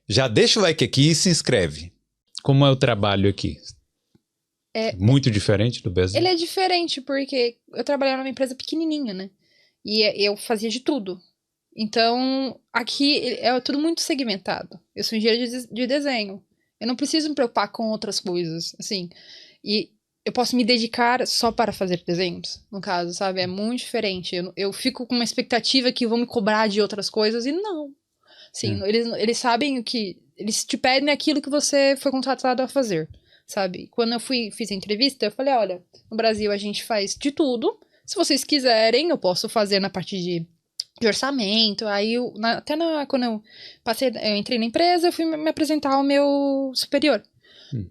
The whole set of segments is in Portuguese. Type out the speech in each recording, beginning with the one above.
Já deixa o like aqui e se inscreve. Como é o trabalho aqui? Muito diferente do Brasil? Ele é diferente porque eu trabalhava numa empresa pequenininha, né? E eu fazia de tudo. Então, aqui é tudo muito segmentado. Eu sou engenheira de desenho. Eu não preciso me preocupar com outras coisas, assim. E eu posso me dedicar só para fazer desenhos, no caso, sabe? É muito diferente. Eu fico com uma expectativa que vão me cobrar de outras coisas e não. Sim, eles sabem o que... Eles te pedem aquilo que você foi contratado a fazer, sabe? Quando eu fiz a entrevista, eu falei, olha, no Brasil a gente faz de tudo. Se vocês quiserem, eu posso fazer na parte de orçamento. Aí, quando eu entrei na empresa, eu fui me apresentar ao meu superior.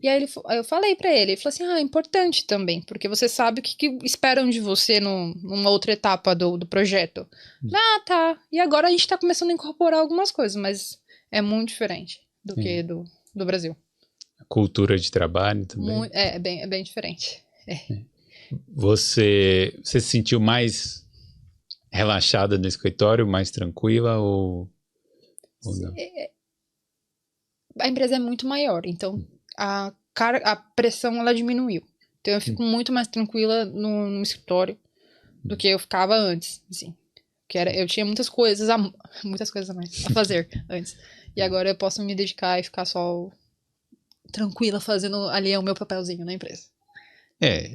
E aí eu falei pra ele falou assim, é importante também, porque você sabe o que esperam de você numa outra etapa do projeto. Tá. E agora a gente tá começando a incorporar algumas coisas, mas é muito diferente do que do Brasil. A cultura de trabalho também. É bem diferente. Você se sentiu mais relaxada no escritório, mais tranquila ou não? A empresa é muito maior, então a pressão ela diminuiu. Então eu fico muito mais tranquila no escritório do que eu ficava antes, assim. Eu tinha muitas coisas a mais a fazer antes. E agora eu posso me dedicar e ficar só tranquila fazendo ali o meu papelzinho na empresa.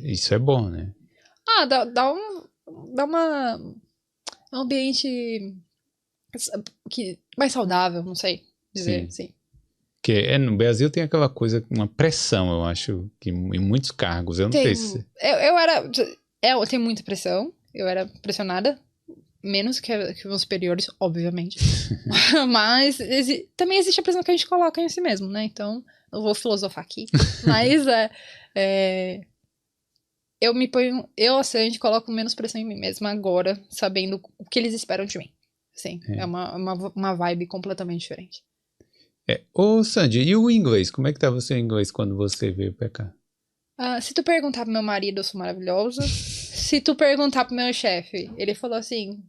Isso é bom, né? Dá um ambiente mais saudável, não sei dizer assim. Porque no Brasil tem aquela coisa, uma pressão, eu acho, que em muitos cargos, eu não sei se... Eu tenho muita pressão, eu era pressionada, menos que os meus superiores, obviamente. Mas também existe a pressão que a gente coloca em si mesmo, né? Então, eu vou filosofar aqui. Mas eu, assim, a gente coloca menos pressão em mim mesma agora, sabendo o que eles esperam de mim. Sim, é uma vibe completamente diferente. Ô, Sandy, e o inglês? Como é que tá você em inglês quando você veio pra cá? Se tu perguntar pro meu marido, eu sou maravilhosa. Se tu perguntar pro meu chefe, ele falou assim,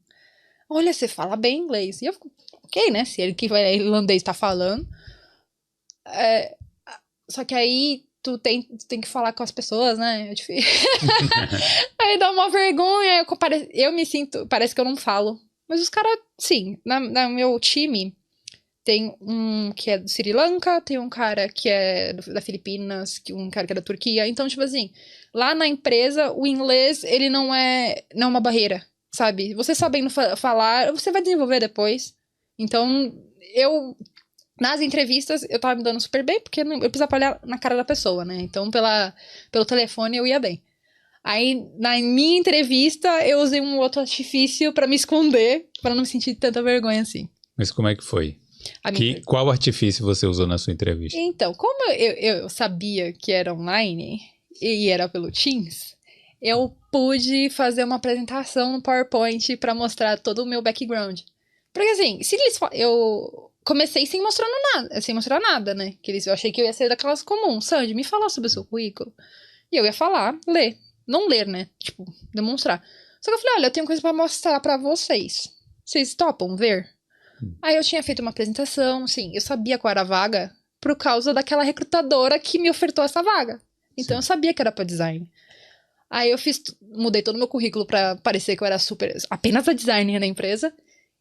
olha, você fala bem inglês. E eu fico, ok, né? Se ele que é irlandês tá falando. Só que aí tu tem que falar com as pessoas, né? É difícil. Aí dá uma vergonha. Eu me sinto, parece que eu não falo. Mas os caras, sim, no meu time... Tem um que é do Sri Lanka, tem um cara que é da Filipinas, um cara que é da Turquia. Então, tipo assim, lá na empresa, o inglês, ele não é uma barreira, sabe? Você sabendo falar, você vai desenvolver depois. Então, nas entrevistas, eu tava me dando super bem, porque eu precisava olhar na cara da pessoa, né? Então, pelo telefone, eu ia bem. Aí, na minha entrevista, eu usei um outro artifício pra me esconder, pra não me sentir tanta vergonha assim. Mas como é que foi? Qual artifício você usou na sua entrevista? Então, como eu sabia que era online e era pelo Teams, eu pude fazer uma apresentação no PowerPoint para mostrar todo o meu background. Porque assim, eu comecei sem mostrar nada, né? Eu achei que eu ia ser daquelas comuns. Sandy, me fala sobre o seu currículo. E eu ia falar, ler. Não ler, né? Tipo, demonstrar. Só que eu falei, olha, eu tenho coisa para mostrar para vocês. Vocês topam ver? Aí eu tinha feito uma apresentação, sim, eu sabia qual era a vaga por causa daquela recrutadora que me ofertou essa vaga. Então eu sabia que era pra design. Aí eu mudei todo o meu currículo pra parecer que eu era apenas a designer na empresa.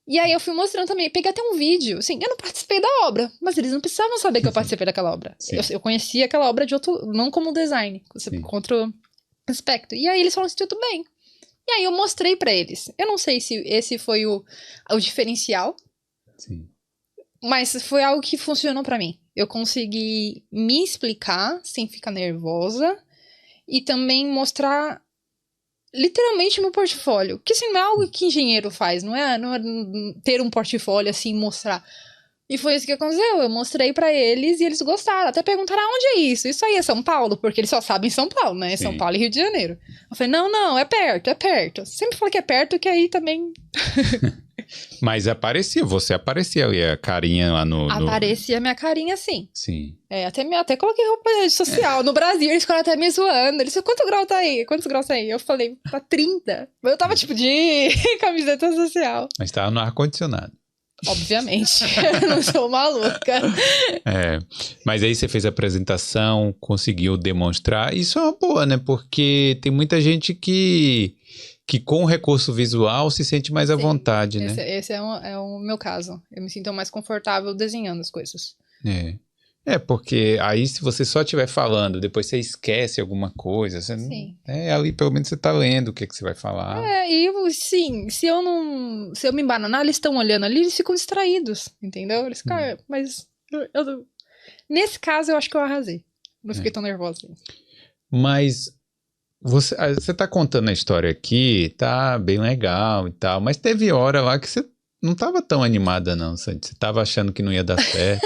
E aí eu fui mostrando também, peguei até um vídeo, assim, eu não participei da obra, mas eles não precisavam saber que eu participei daquela obra. Eu conhecia aquela obra de outro, não como design, com outro aspecto. E aí eles falaram assim, tudo bem. E aí eu mostrei pra eles. Eu não sei se esse foi o diferencial. Sim. Mas foi algo que funcionou pra mim. Eu consegui me explicar sem ficar nervosa e também mostrar literalmente meu portfólio. Que assim, não é algo que engenheiro faz, não é ter um portfólio assim, mostrar. E foi isso que aconteceu. Eu mostrei pra eles e eles gostaram. Até perguntaram onde é isso. Isso aí é São Paulo? Porque eles só sabem São Paulo, né? Sim. São Paulo e Rio de Janeiro. Eu falei, não, é perto. Sempre falei que é perto, que aí também... Mas você aparecia e a carinha lá no... Aparecia minha carinha, sim. Sim. Até coloquei roupa social. No Brasil, eles ficaram até me zoando. Eles falaram, quantos graus tá aí? Eu falei, tá 30. Eu tava tipo de camiseta social. Mas tava no ar-condicionado. Obviamente, eu não sou maluca. Mas aí você fez a apresentação, conseguiu demonstrar. Isso é uma boa, né? Porque tem muita gente que com o recurso visual se sente mais à vontade, né? Esse é o meu caso. Eu me sinto mais confortável desenhando as coisas. Porque aí se você só estiver falando, depois você esquece alguma coisa, você ali pelo menos você tá lendo o que você vai falar. Sim, se eu me embananar, eles estão olhando ali, eles ficam distraídos, entendeu? Eles ficam, mas nesse caso eu acho que eu arrasei. Não fiquei tão nervosa. Mas você tá contando a história aqui, tá bem legal e tal, mas teve hora lá que você não tava tão animada não, você tava achando que não ia dar certo.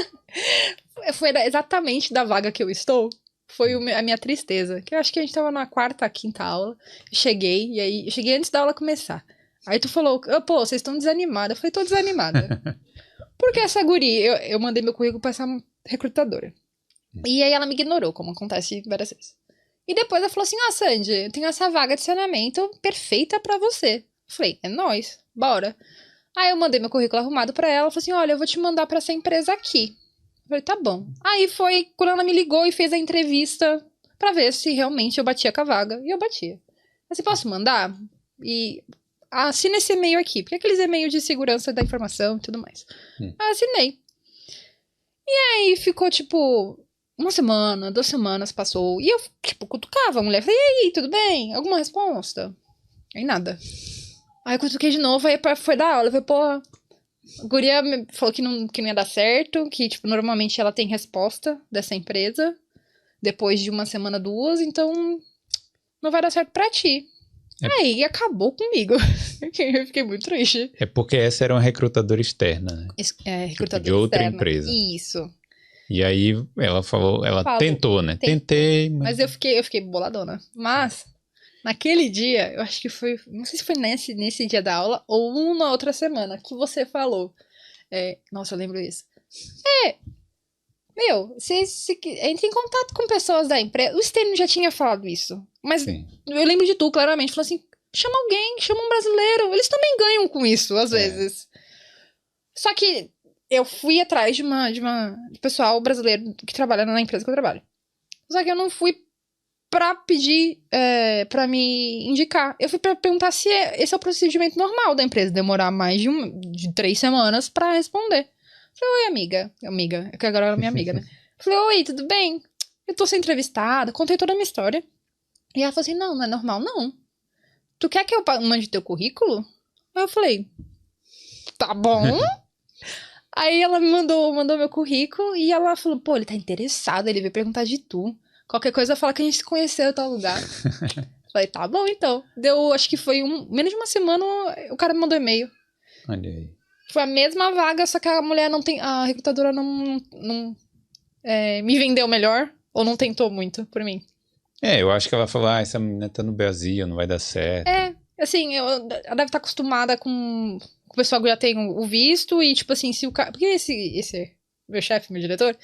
Foi exatamente da vaga que eu estou. Foi a minha tristeza. Que eu acho que a gente tava na quarta, quinta aula. Cheguei antes da aula começar. Aí tu falou, pô, vocês estão desanimadas. Eu falei, tô desanimada. Porque essa guria, eu mandei meu currículo pra essa recrutadora. E aí ela me ignorou, como acontece várias vezes. E depois ela falou assim, Sandy, eu tenho essa vaga de saneamento perfeita pra você. Eu falei, é nóis, bora. Aí eu mandei meu currículo arrumado pra ela. Falei assim, olha, eu vou te mandar pra essa empresa aqui. Eu falei, tá bom. Aí foi quando ela me ligou e fez a entrevista pra ver se realmente eu batia com a vaga. E eu batia. Você posso mandar? E assina esse e-mail aqui. Porque é aqueles e-mails de segurança da informação e tudo mais. Aí assinei. E aí ficou tipo... 1 semana, 2 semanas passou. E eu, cutucava a mulher. Falei, e aí, tudo bem? Alguma resposta? Aí nada. Aí eu cutuquei de novo. Aí foi dar aula. Eu falei, porra... A guria falou que não ia dar certo, que, normalmente ela tem resposta dessa empresa depois de 1 semana, 2, então não vai dar certo pra ti. Aí acabou comigo. Eu fiquei muito triste. É porque essa era uma recrutadora externa, né? Recrutadora de outra externa. Empresa. Isso. E aí ela falou, tentou, né? Tentei, mas eu fiquei boladona. Mas... Naquele dia, eu acho que foi... Não sei se foi nesse dia da aula ou uma outra semana que você falou. Nossa, eu lembro isso. Você entra em contato com pessoas da empresa. O Stênio já tinha falado isso. Mas eu lembro de tu, claramente. Falou assim, chama alguém, chama um brasileiro. Eles também ganham com isso, às vezes. Só que eu fui atrás de pessoal brasileiro que trabalha na empresa que eu trabalho. Só que eu não fui pra pedir, pra me indicar. Eu fui pra perguntar se esse é o procedimento normal da empresa, demorar mais de 3 semanas pra responder. Falei, oi, amiga, que agora ela é minha amiga, né? Falei, oi, tudo bem? Eu tô sendo entrevistada, contei toda a minha história. E ela falou assim, não é normal, não. Tu quer que eu mande teu currículo? Aí eu falei, tá bom. Aí ela me mandou meu currículo e ela falou, pô, ele tá interessado, ele veio perguntar de tu. Qualquer coisa fala que a gente se conheceu em tal lugar. Falei, tá bom, então. Deu, acho que foi menos de 1 semana, o cara me mandou e-mail. Olha aí. Foi a mesma vaga, só que a mulher não tem... A recrutadora não me vendeu melhor, ou não tentou muito por mim. Eu acho que ela falou, essa menina tá no Brasil, não vai dar certo. Assim, ela deve estar acostumada com o pessoal que já tem o visto, e assim, se o cara... Porque esse meu chefe, meu diretor...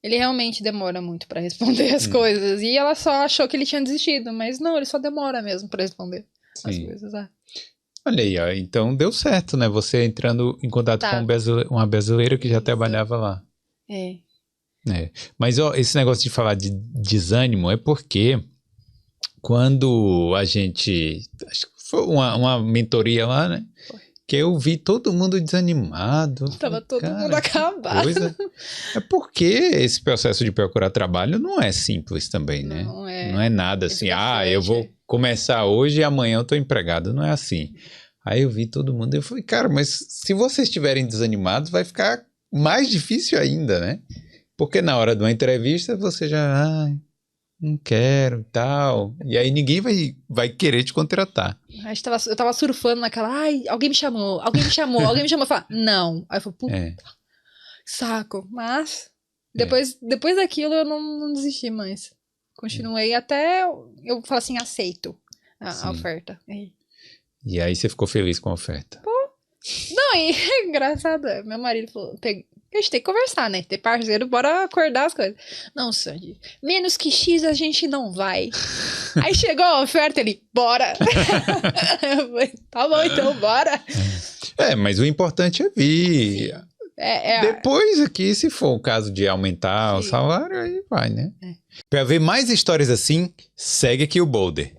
Ele realmente demora muito pra responder as coisas. E ela só achou que ele tinha desistido. Mas não, ele só demora mesmo pra responder as coisas. Olha aí, ó, então deu certo, né? Você entrando em contato com uma brasileira que já trabalhava lá. Mas, ó, esse negócio de falar de desânimo é porque quando a gente... Acho que foi uma mentoria lá, né? Que eu vi todo mundo desanimado. Tava todo mundo acabado. É porque esse processo de procurar trabalho não é simples também, né? Não é nada assim, eu vou começar hoje e amanhã eu tô empregado. Não é assim. Aí eu vi todo mundo e eu falei, cara, mas se vocês estiverem desanimados, vai ficar mais difícil ainda, né? Porque na hora de uma entrevista você já... não quero e tal. E aí ninguém vai querer te contratar. Eu tava surfando naquela, alguém me chamou. Eu falei, não. Aí eu falei, puta, saco. Mas, depois daquilo eu não desisti mais. Continuei até eu falar assim, aceito a oferta. E aí você ficou feliz com a oferta? Não, e engraçado, meu marido falou, a gente tem que conversar, né? Ter parceiro, bora acordar as coisas. Não, Sandy, menos que X a gente não vai. Aí chegou a oferta, ele, bora. Eu falei, tá bom, então, bora. Mas o importante é vir. Depois aqui, se for o caso de aumentar o salário, aí vai, né? Para ver mais histórias assim, segue aqui o Boulder.